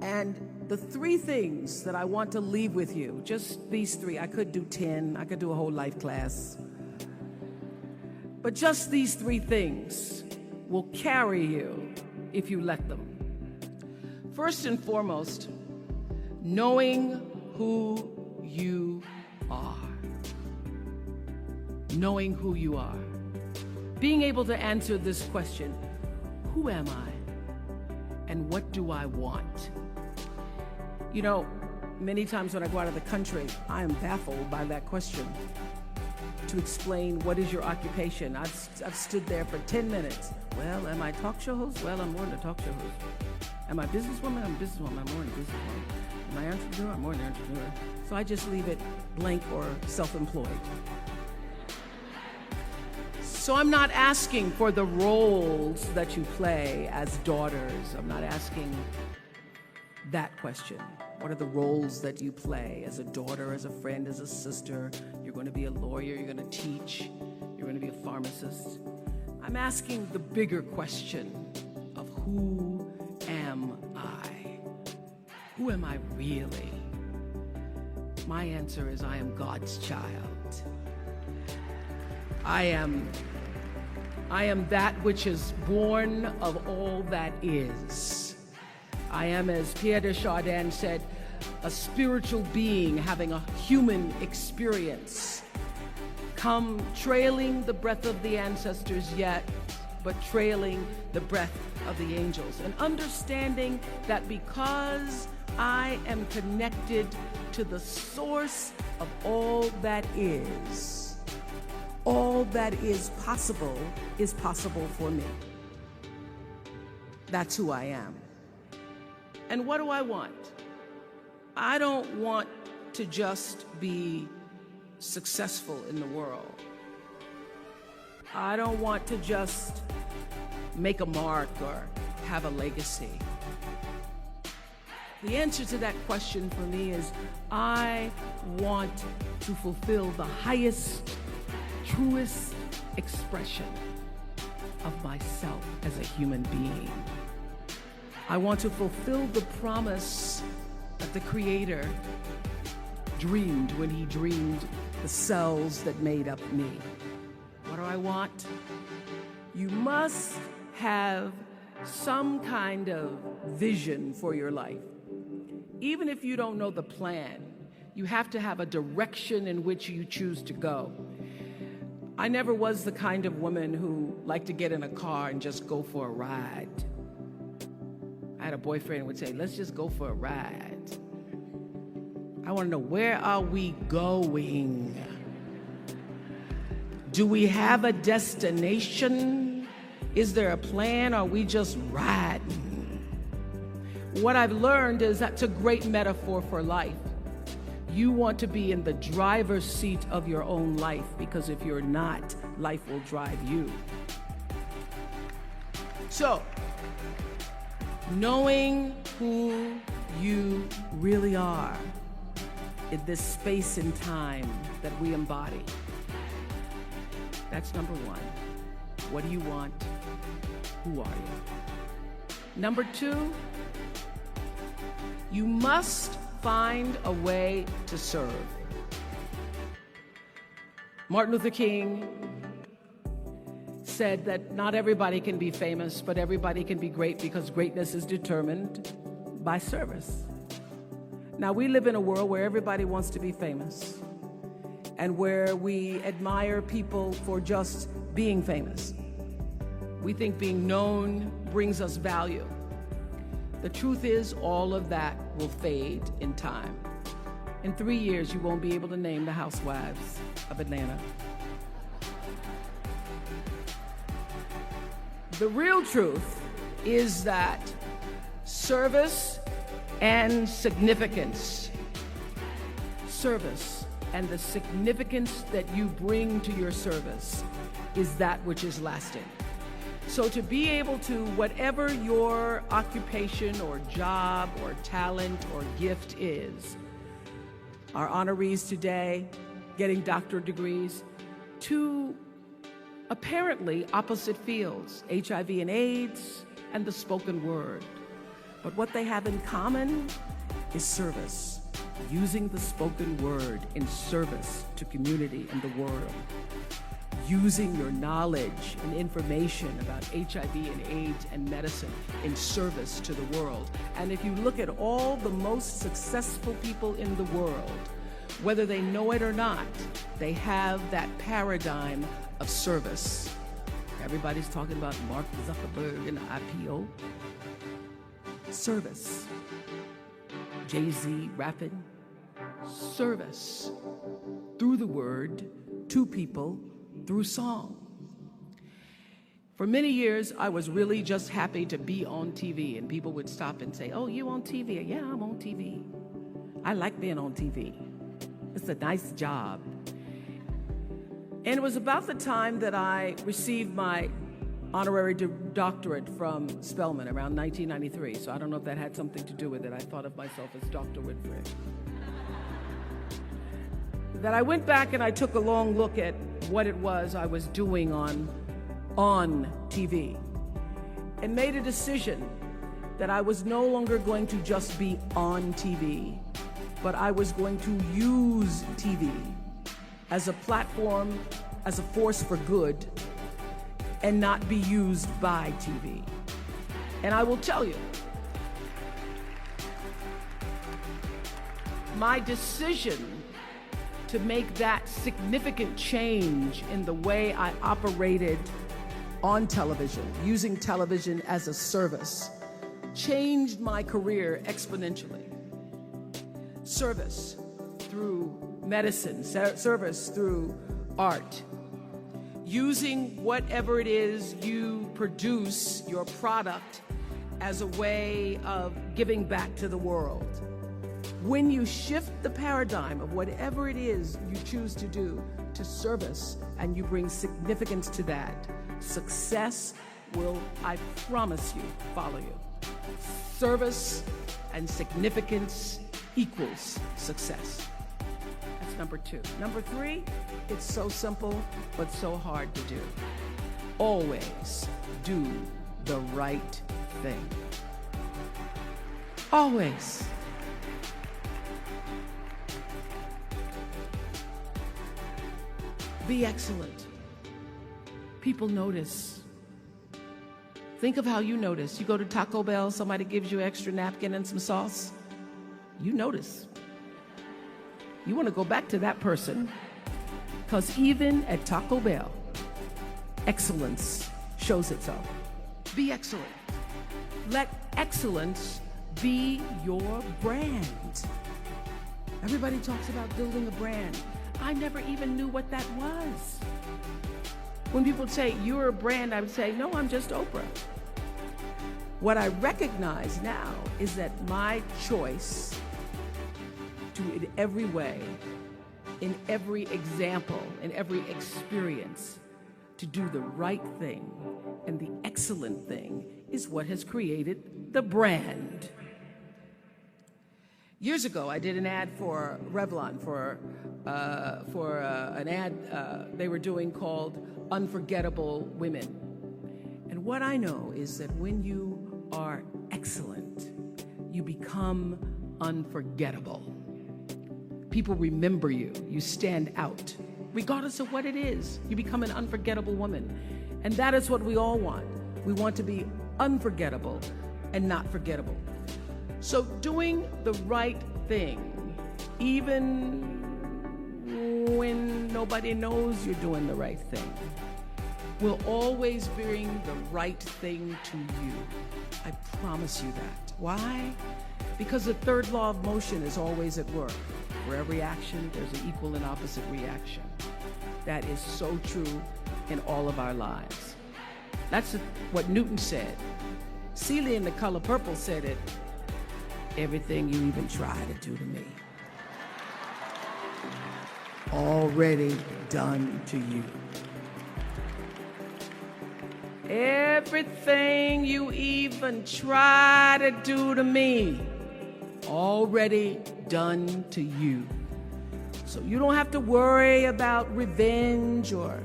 And the three things that I want to leave with you, just these three. I could do 10, I could do a whole life class. But just these three things will carry you if you let them. First and foremost, knowing who you are. Knowing who you are. Being able to answer this question, who am I? And what do I want? You know, many times when I go out of the country, I am baffled by that question. To explain what is your occupation. I've stood there for 10 minutes. Well, am I a talk show host? Well, I'm more than a talk show host. Am I a businesswoman? I'm a businesswoman. I'm more than a businesswoman. Am I an entrepreneur? I'm more than an entrepreneur. So I just leave it blank or self-employed. So I'm not asking for the roles that you play as daughters. I'm not asking that question. What are the roles that you play as a daughter, as a friend, as a sister? You're going to be a lawyer, you're going to teach, you're going to be a pharmacist. I'm asking the bigger question of who am I? Who am I really? My answer is I am God's child. I am that which is born of all that is. I am, as Pierre de Chardin said, a spiritual being having a human experience. Come trailing the breath of the ancestors yet, but trailing the breath of the angels. And understanding that because I am connected to the source of all that is possible for me. That's who I am. And what do I want? I don't want to just be successful in the world. I don't want to just make a mark or have a legacy. The answer to that question for me is I want to fulfill the highest, truest expression of myself as a human being. I want to fulfill the promise that the Creator dreamed when He dreamed the cells that made up me. What do I want? You must have some kind of vision for your life. Even if you don't know the plan, you have to have a direction in which you choose to go. I never was the kind of woman who liked to get in a car and just go for a ride. I had a boyfriend who would say, let's just go for a ride. I want to know, where are we going? Do we have a destination? Is there a plan? Or are we just riding? What I've learned is that's a great metaphor for life. You want to be in the driver's seat of your own life, because if you're not, life will drive you. So, knowing who you really are in this space and time that we embody. That's number one. What do you want? Who are you? Number two, you must find a way to serve. Martin Luther King said that not everybody can be famous, but everybody can be great, because greatness is determined by service. Now, we live in a world where everybody wants to be famous and where we admire people for just being famous. We think being known brings us value. The truth is, all of that will fade in time. In 3 years, you won't be able to name the housewives of Atlanta. The real truth is that service and significance, service and the significance that you bring to your service is that which is lasting. So to be able to, whatever your occupation or job or talent or gift is, our honorees today getting doctorate degrees, to apparently opposite fields, HIV and AIDS and the spoken word. But what they have in common is service, using the spoken word in service to community and the world, using your knowledge and information about HIV and AIDS and medicine in service to the world. And if you look at all the most successful people in the world, whether they know it or not, they have that paradigm of service. Everybody's talking about Mark Zuckerberg and IPO. Service. Jay-Z rapping. Service. Through the word, to people, through song. For many years, I was really just happy to be on TV, and people would stop and say, "Oh, you on TV?" "Yeah, I'm on TV. I like being on TV. It's a nice job." And it was about the time that I received my honorary doctorate from Spelman around 1993. So I don't know if that had something to do with it. I thought of myself as Dr. Winfrey. That I went back and I took a long look at what it was I was doing on TV and made a decision that I was no longer going to just be on TV, but I was going to use TV as a platform, as a force for good, and not be used by TV. And I will tell you, my decision to make that significant change in the way I operated on television, using television as a service, changed my career exponentially. Service through medicine, service through art, using whatever it is you produce, your product, as a way of giving back to the world. When you shift the paradigm of whatever it is you choose to do to service, and you bring significance to that, success will, I promise you, follow you. Service and significance equals success. That's number 2. Number 3, it's so simple, but so hard to do. Always do the right thing. Always. Be excellent. People notice. Think of how you notice. You go to Taco Bell, somebody gives you an extra napkin and some sauce. You notice. You want to go back to that person, because even at Taco Bell, excellence shows itself. Be excellent. Let excellence be your brand. Everybody talks about building a brand. I never even knew what that was. When people say, "You're a brand," I would say, "No, I'm just Oprah." What I recognize now is that my choice to, in every way, in every example, in every experience, to do the right thing and the excellent thing is what has created the brand. Years ago, I did an ad for Revlon for an ad they were doing called Unforgettable Women. And what I know is that when you are excellent, you become unforgettable. People remember you. You stand out. Regardless of what it is, you become an unforgettable woman. And that is what we all want. We want to be unforgettable and not forgettable. So doing the right thing, even when nobody knows you're doing the right thing, will always bring the right thing to you. I promise you that. Why? Because the third law of motion is always at work. For every action, there's an equal and opposite reaction. That is so true in all of our lives. That's what Newton said. Celia in The Color Purple said it. Everything you even try to do to me, already done to you. Everything you even try to do to me, already done to you. So you don't have to worry about revenge or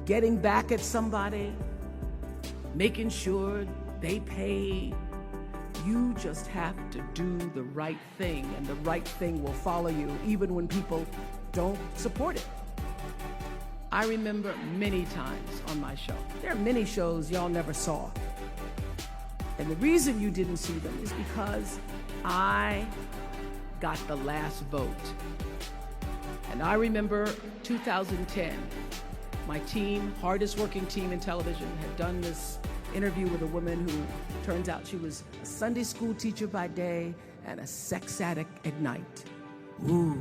getting back at somebody, making sure they pay. You just have to do the right thing, and the right thing will follow you even when people don't support it. I remember many times on my show. There are many shows y'all never saw. And the reason you didn't see them is because I got the last vote. And I remember 2010, my team, hardest working team in television, had done this interview with a woman who turns out she was a Sunday school teacher by day and a sex addict at night. Ooh.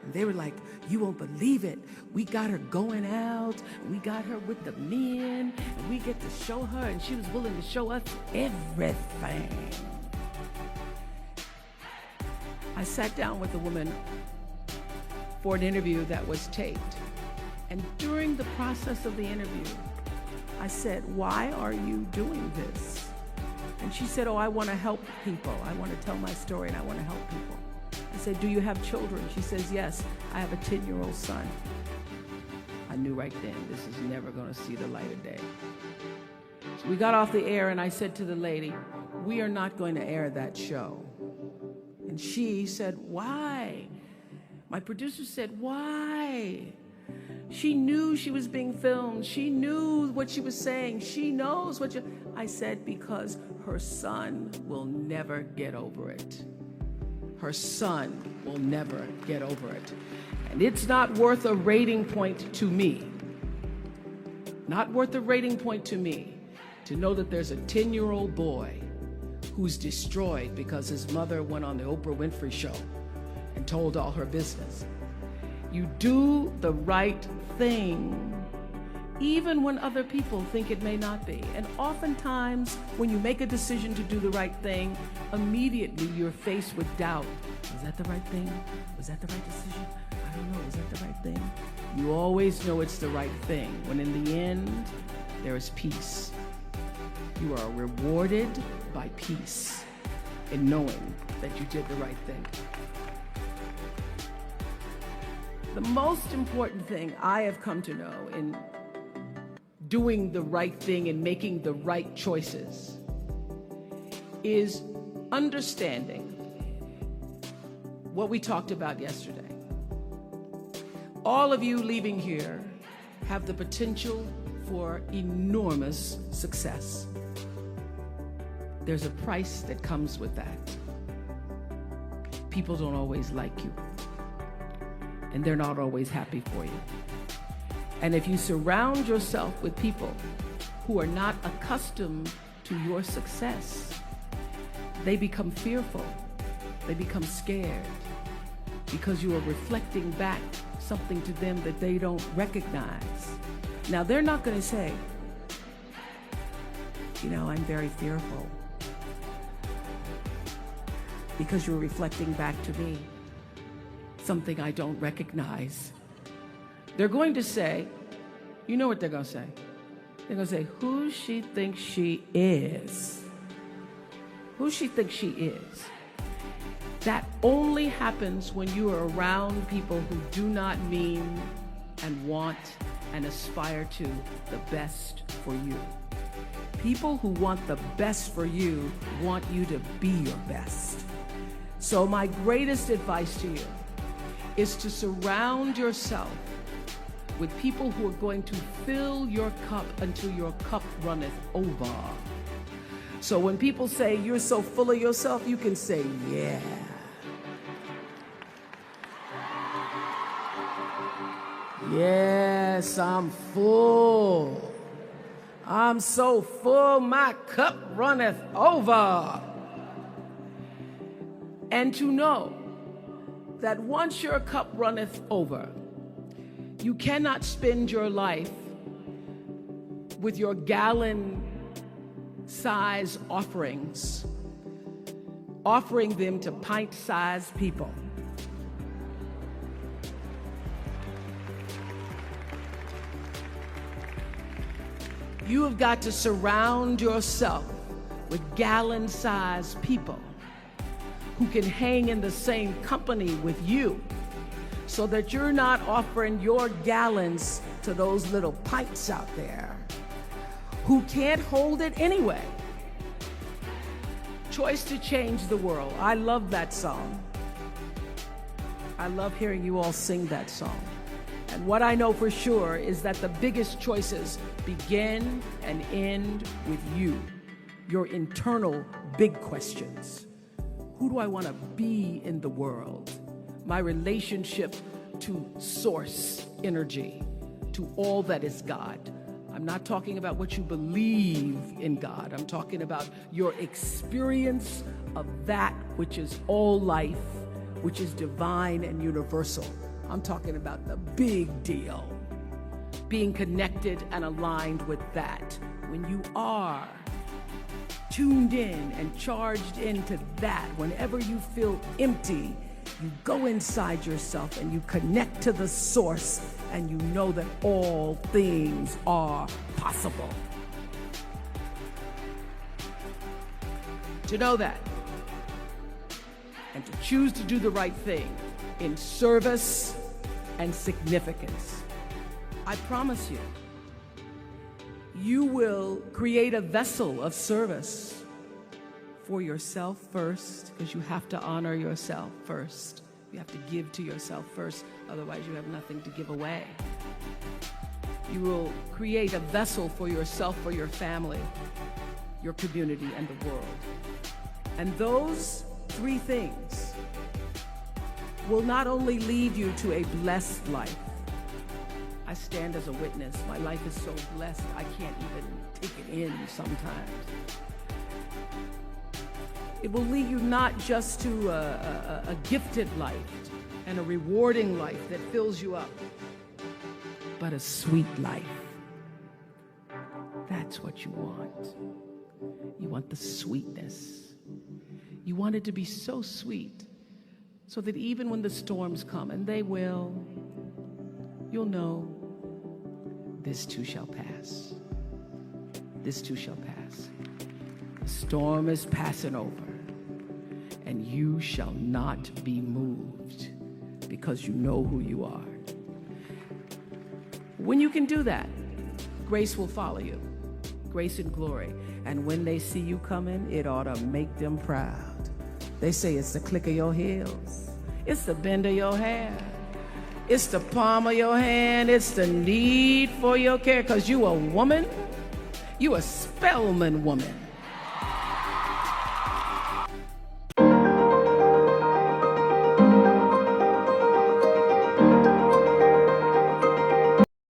And they were like, you won't believe it. We got her going out, we got her with the men, and we get to show her, and she was willing to show us everything. I sat down with a woman for an interview that was taped. And during the process of the interview, I said, why are you doing this? And she said, oh, I want to help people. I want to tell my story and I want to help people. I said, do you have children? She says, yes, I have a 10-year-old son. I knew right then, this is never going to see the light of day. So we got off the air and I said to the lady, we are not going to air that show. And she said, why? My producer said, why? She knew she was being filmed. She knew what she was saying. She knows what you... I said, because her son will never get over it. Her son will never get over it. And it's not worth a rating point to me. Not worth a rating point to me to know that there's a 10-year-old boy who's destroyed because his mother went on the Oprah Winfrey show and told all her business. You do the right thing, even when other people think it may not be. And oftentimes, when you make a decision to do the right thing, immediately you're faced with doubt. Was that the right thing? Was that the right decision? I don't know, is that the right thing? You always know it's the right thing, when in the end, there is peace. You are rewarded by peace in knowing that you did the right thing. The most important thing I have come to know in doing the right thing and making the right choices is understanding what we talked about yesterday. All of you leaving here have the potential for enormous success. There's a price that comes with that. People don't always like you, and they're not always happy for you. And if you surround yourself with people who are not accustomed to your success, they become fearful, they become scared, because you are reflecting back something to them that they don't recognize. Now, they're not going to say, you know, I'm very fearful, because you're reflecting back to me something I don't recognize. They're going to say, you know what they're going to say? They're going to say, who she thinks she is. Who she thinks she is. That only happens when you are around people who do not mean and want and aspire to the best for you. People who want the best for you want you to be your best. So my greatest advice to you is to surround yourself with people who are going to fill your cup until your cup runneth over. So when people say you're so full of yourself, you can say, yeah. Yes, I'm full. I'm so full, my cup runneth over. And to know that once your cup runneth over, you cannot spend your life with your gallon-size offerings, offering them to pint-sized people. You have got to surround yourself with gallon-sized people who can hang in the same company with you, so that you're not offering your gallons to those little pints out there who can't hold it anyway. choice to change the world. I love that song. I love hearing you all sing that song. And what I know for sure is that the biggest choices begin and end with you, your internal big questions. Who do I want to be in the world? My relationship to source energy, to all that is God. I'm not talking about what you believe in God. I'm talking about your experience of that which is all life, which is divine and universal. I'm talking about the big deal. Being connected and aligned with that. When you are tuned in and charged into that, whenever you feel empty, you go inside yourself and you connect to the source, and you know that all things are possible. To know that, and to choose to do the right thing in service and significance, I promise you, you will create a vessel of service for yourself first, because you have to honor yourself first. You have to give to yourself first, otherwise you have nothing to give away. You will create a vessel for yourself, for your family, your community, and the world. And those three things will not only lead you to a blessed life. I stand as a witness. My life is so blessed, I can't even take it in sometimes. It will lead you not just to a gifted life and a rewarding life that fills you up, but a sweet life. That's what you want. You want the sweetness. You want it to be so sweet so that even when the storms come, and they will, you'll know this too shall pass. This too shall pass. The storm is passing over, and you shall not be moved because you know who you are. When you can do that, grace will follow you. Grace and glory. And when they see you coming, it ought to make them proud. They say it's the click of your heels. It's the bend of your hair. It's the palm of your hand. It's the need for your care, because you a woman. You a Spelman woman.